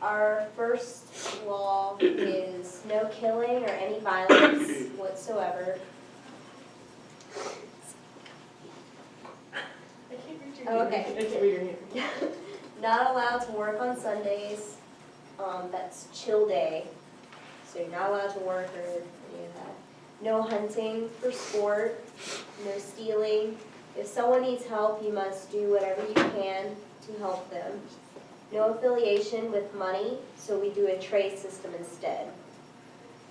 Our first law is no killing or any violence whatsoever. I can't read your Oh, okay. I can't read your hand. Not allowed to work on Sundays. That's chill day. So you're not allowed to work or any of that. No hunting for sport. No stealing. If someone needs help, you must do whatever you can to help them. No affiliation with money, so we do a trade system instead.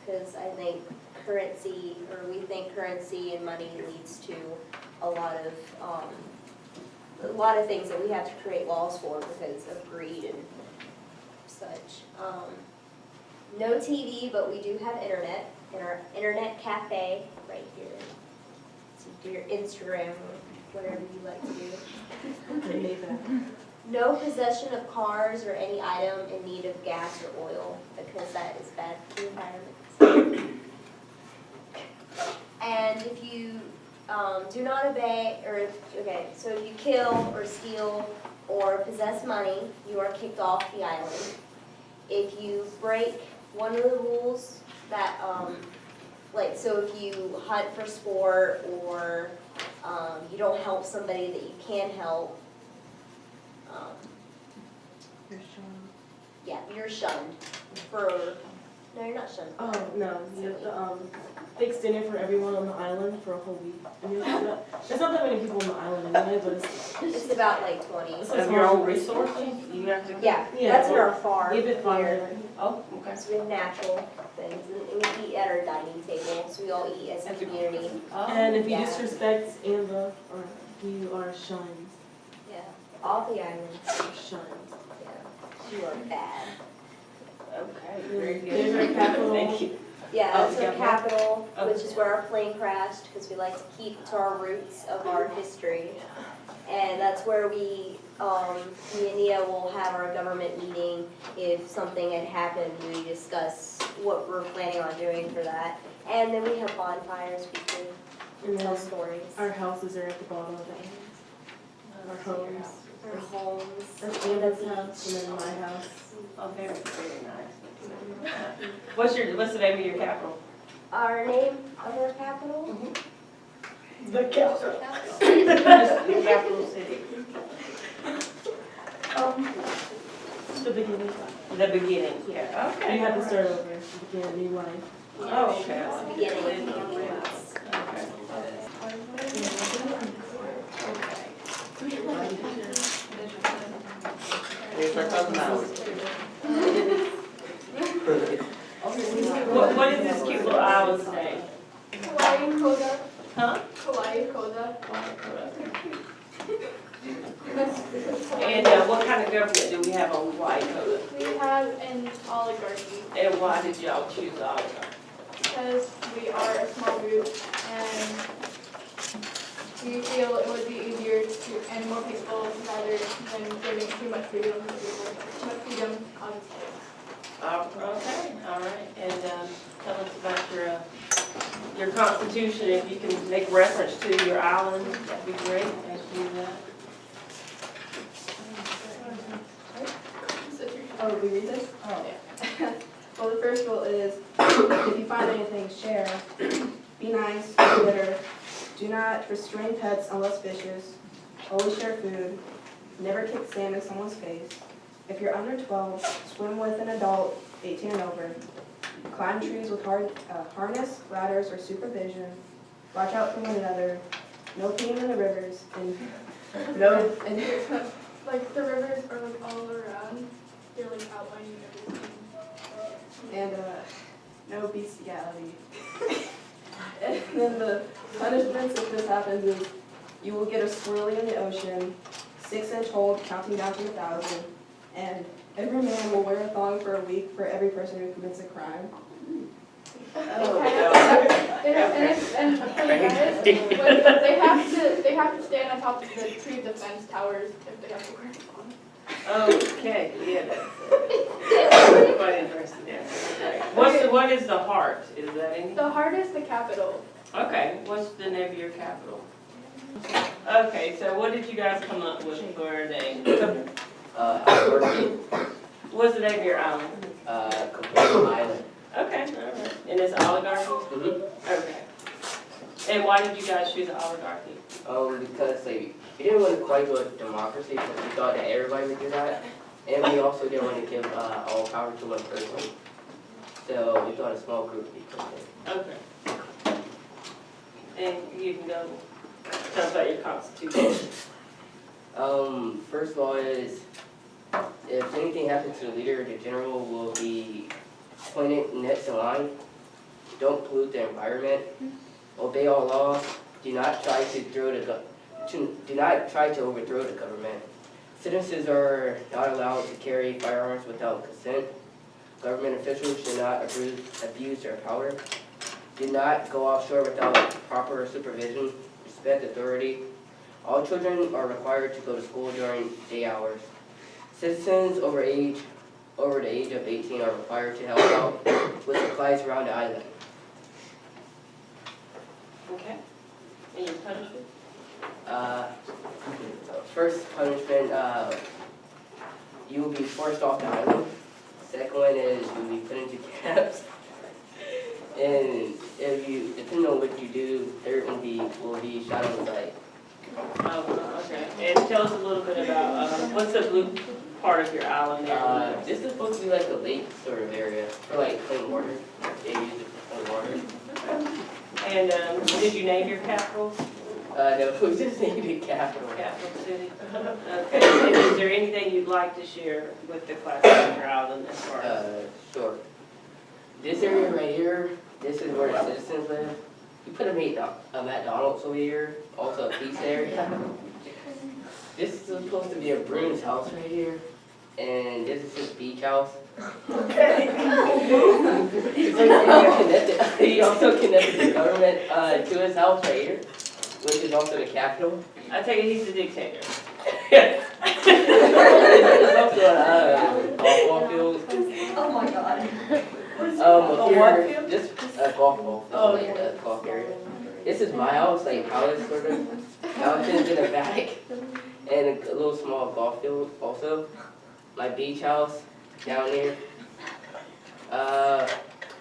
Because I think currency, or we think currency and money leads to a lot of things that we have to create laws for because of greed and such. No TV, but we do have internet in our internet cafe right here. So you do your Instagram or whatever you like to do. No possession of cars or any item in need of gas or oil because that is bad for the environment. And if you do not obey, so if you kill or steal or possess money, you are kicked off the island. If you break one of the rules that, so if you hunt for sport or you don't help somebody that you can help, You're shunned. yeah, you're shunned for, no, you're not shunned. Oh, no, you have to, fix dinner for everyone on the island for a whole week. And you have to, there's not that many people on the island anyway, but It's about like 20. it's Of your own resources? You have to. Yeah, Yeah, that's in well, our farm give it fire. here. Oh, okay. So we have natural things, and we eat at our dining table, so we all eat as a community. And if you Yeah. disrespect Amber, or you are shunned. Yeah, all the islands, You're shunned. yeah, you are bad. Okay, very There's good. our capital. Thank you. Yeah, Oh, that's our yeah. capital, Oh. which is where our plane crashed, because we like to keep to our roots of our history. And that's where me and Nia will have our government meeting. If something had happened, we discuss what we're planning on doing for that. And then we have bonfires, we And can tell then stories. our houses are at the bottom of the island. Our homes. Our homes. That's Amber's house, and then my house. Oh, very, very nice. What's the name of your capital? Our name of our capital? The capital. Your capital city. The beginning. The beginning, yeah, okay. You have to start over, begin a new life. Oh, okay. It's the beginning of our roots. Okay. Here's our cousin Alex. What is this cute little island's name? Hawaiian Coda. Huh? Hawaiian Coda. And what kind of government do we have on Hawaii? We have an oligarchy And why did y'all choose oligarchy? because we are a small group and we feel it would be easier to and more peaceful rather than giving too much freedom to people. Too much freedom causes chaos. Okay, all right, and tell us about your constitution, if you can make reference to your island, that'd be great, thank you. Oh, we read this? Oh. Yeah. Well, the first rule is, if you find anything, share. Be nice, be bitter. Do not restrain pets unless vicious. Always share food. Never kick sand in someone's face. If you're under 12, swim with an adult 18 and over. Climb trees with harness, ladders, or supervision. Watch out for one another. No peeing in the rivers. And no. And Like the rivers are like all around. They're like outlining everything. And no bestiality. And then the punishments if this happens is you will get a swirly in the ocean, 6-inch hold counting down to 1,000, and every man will wear a thong for a week for every person who commits a crime. Oh, And for the guys, they have to stand on top of the tree defense towers if they have to wear a thong. Okay, yeah, that's quite interesting, yeah. What is the heart, is that any? The heart is the capital. Okay, what's the name of your capital? Okay, so what did you guys come up with for a name? Alberti. What's the name of your island? Complete Island. Okay, all right. And it's oligarchy? Mm-hmm. Okay. And why did you guys choose oligarchy? Because like, we didn't want to quite go with democracy, because we thought that everybody would do that. And we also didn't want to give all power to one person. So we thought a small group would be perfect. Okay. And you can go tell us about your constitution. First law is, if anything happens to the leader, the general will be appointed next in line. Don't pollute the environment. Obey all laws. Do not try to overthrow the government. Citizens are not allowed to carry firearms without consent. Government officials should not abuse their power. Do not go offshore without proper supervision. Respect authority. All children are required to go to school during day hours. Citizens over the age of 18 are required to help out with supplies around the island. Okay. And your punishment? First punishment, you will be forced off the island. Second one is you will be put into camps. And if you, depending on what you do, third one will be shot on sight. Oh, okay. And tell us a little bit about, what's the blue part of your island there? This is supposed to be like a lake sort of area for like clean water. They use it for clean water. And did you name your capital? No, we just named it capital. Capital city? Okay. And is there anything you'd like to share with the class on your island as far as? Sure. This area right here, this is where the citizens live. We put a McDonald's over here, also a pizza area. This is supposed to be a Bruno's house right here, and this is his beach house. He also connected the government to his house right here, which is also the capital. I take it he's the dictator. It's also a golf field. Oh my God. what field? This golf ball, Oh, like yeah. golf area. This is my house, like palace sort of. Mountains in the back, and a little small golf field also. My beach house down there.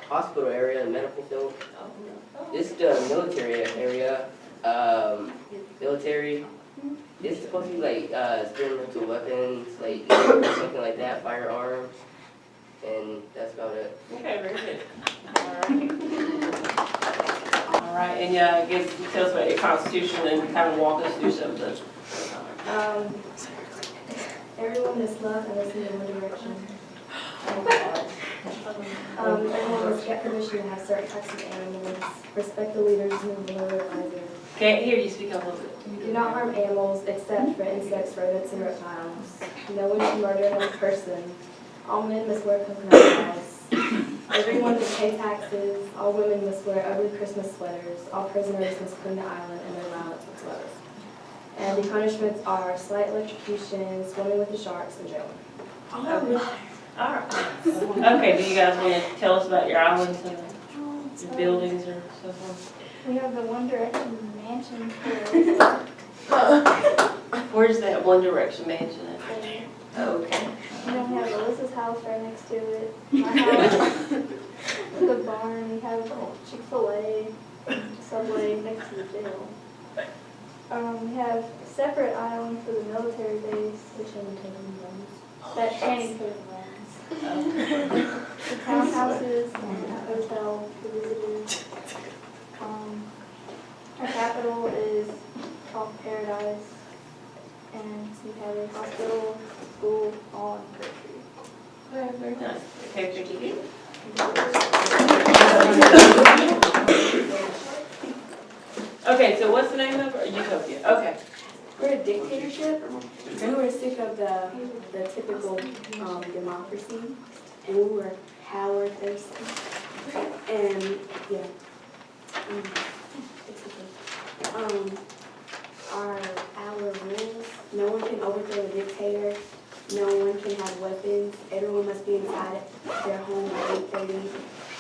Hospital area, medical field. This is the military area. Military. It's supposed to be like experimental weapons, like something like that, firearms, and that's about it. Okay, very good. All right, and yeah, I guess you tell us about your constitution and kind of walk us through some of the. Everyone must love and listen in one direction. Everyone must get permission to have certain types of animals. Respect the leaders and the lower advisor. Can't hear you, speak up a little bit. Do not harm animals except for insects, rodents, and reptiles. No one should murder another person. All men must wear coconut eyes. Everyone must pay taxes. All women must wear ugly Christmas sweaters. All prisoners must clean the island and their violence must close. And the punishments are slight electrocution, swimming with the sharks, and jail. All right. Okay, do you guys want to tell us about your islands and your buildings or so forth? We have the One Direction mansion here. Where's that One Direction mansion at? Okay. And then we have Melissa's house right next to it. My house, the barn, we have Chick-fil-A, Subway next to the jail. We have a separate island for the military base, that Channing Tatum runs. The townhouses and a hotel for visitors. Our capital is called Paradise, and we have a hospital, school, all in grocery. Okay, very nice. Okay, thank you. Okay, so what's the name of it? Utopia. Okay. We're a dictatorship, and we're sick of the typical democracy, and we were power thirsty. And yeah, our rules: no one can overthrow a dictator. No one can have weapons. Everyone must be inside their home by 8:30.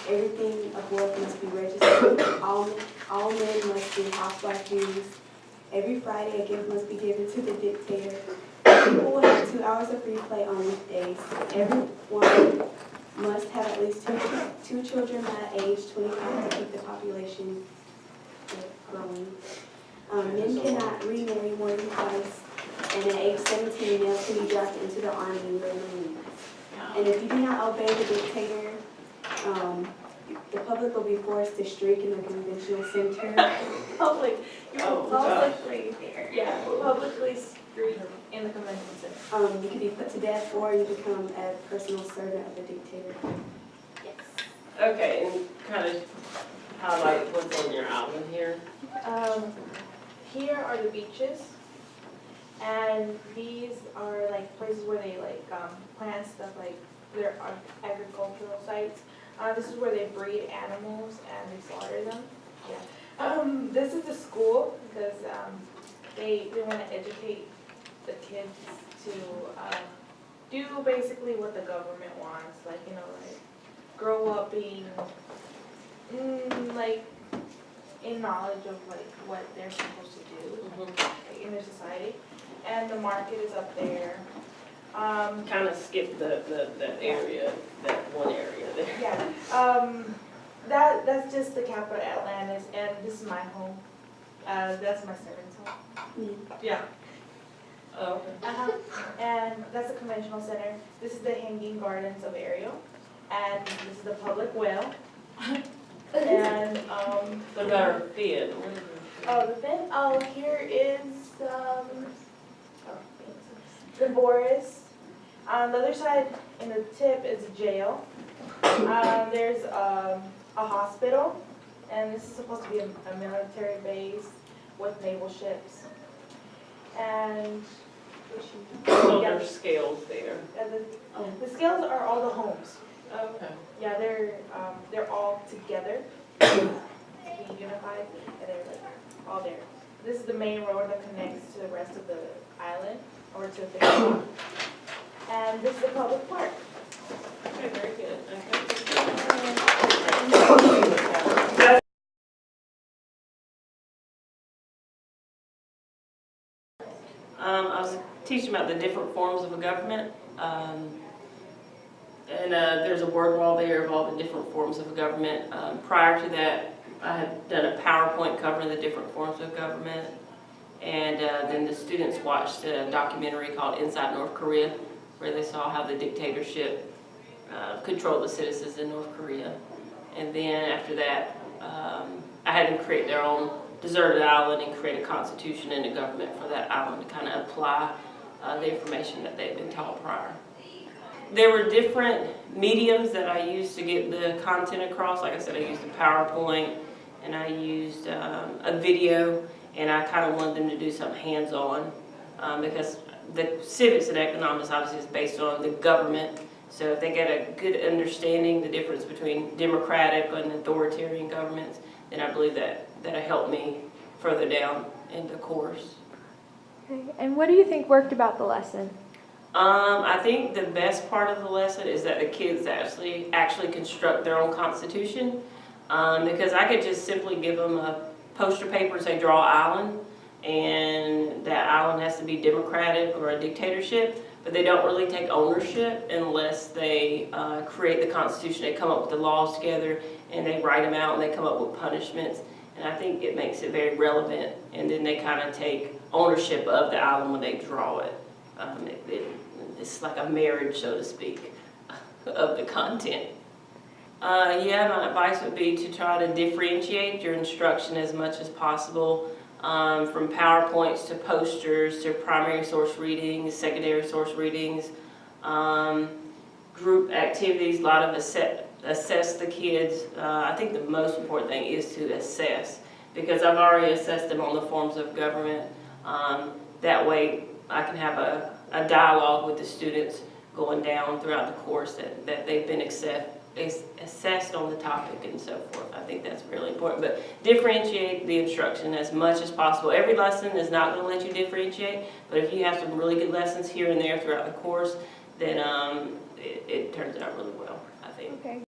Everything of wealth must be registered. All men must be housewife duties. Every Friday, a gift must be given to the dictator. People will have 2 hours of free play on weekdays. Everyone must have at least two children by age 25 to keep the population growing. Men cannot remarry more than twice, and at age 17, males can be drafted into the army and married. And if you do not obey the dictator, the public will be forced to streak in the conventional center. Public, you Oh, will gosh. publicly, yeah, publicly street in the convention center. You can be put to death or you become a personal servant of the dictator. Okay, and kind of highlight what's on your island here. Here are the beaches, and these are like places where they plant stuff, like there are agricultural sites. This is where they breed animals and they slaughter them. Yeah. This is the school because they want to educate the kids to do basically what the government wants, like grow up being like in knowledge of like what they're supposed to do like, in their society. And the market is up there. Kind of skip that area, that one area there. Yeah. That's just the capital, Atlantis, and this is my home. That's my servant's home. Yeah. Oh, okay. And that's the conventional center. This is the hanging gardens of Ariel, and this is the public well. And What about our fin? the fin. Oh, here is the Boris. On the other side, in the tip, is a jail. There's a hospital, and this is supposed to be a military base with naval ships. And So there's scales there. the scales are all the homes. Okay. Yeah, they're all together, being unified, and they're like all there. This is the main road that connects to the rest of the island, or to the rock. And this is the public park. Okay, very good. Okay. I was teaching about the different forms of a government, and there's a word wall there of all the different forms of a government. Prior to that, I had done a PowerPoint covering the different forms of government, and then the students watched a documentary called Inside North Korea, where they saw how the dictatorship controlled the citizens in North Korea. And then after that, I had them create their own deserted island and create a constitution and a government for that island to kind of apply the information that they'd been taught prior. There were different mediums that I used to get the content across. Like I said, I used a PowerPoint and I used a video, and I kind of wanted them to do something hands-on because the civics and economics obviously is based on the government. So if they get a good understanding the difference between democratic and authoritarian governments, then I believe that'll help me further down in the course. Okay. And what do you think worked about the lesson? I think the best part of the lesson is that the kids actually construct their own constitution, because I could just simply give them a poster paper and say draw island, and that island has to be democratic or a dictatorship, but they don't really take ownership unless they create the constitution. They come up with the laws together and they write them out and they come up with punishments, and I think it makes it very relevant, and then they kind of take ownership of the island when they draw it. It's like a marriage, so to speak, of the content. Yeah, my advice would be to try to differentiate your instruction as much as possible, from PowerPoints to posters to primary source readings, secondary source readings, group activities, a lot of assess the kids. I think the most important thing is to assess, because I've already assessed them on the forms of government. That way I can have a dialogue with the students going down throughout the course that they've been assessed on the topic and so forth. I think that's really important. But differentiate the instruction as much as possible. Every lesson is not going to let you differentiate, but if you have some really good lessons here and there throughout the course, then it turns out really well, I think. Okay.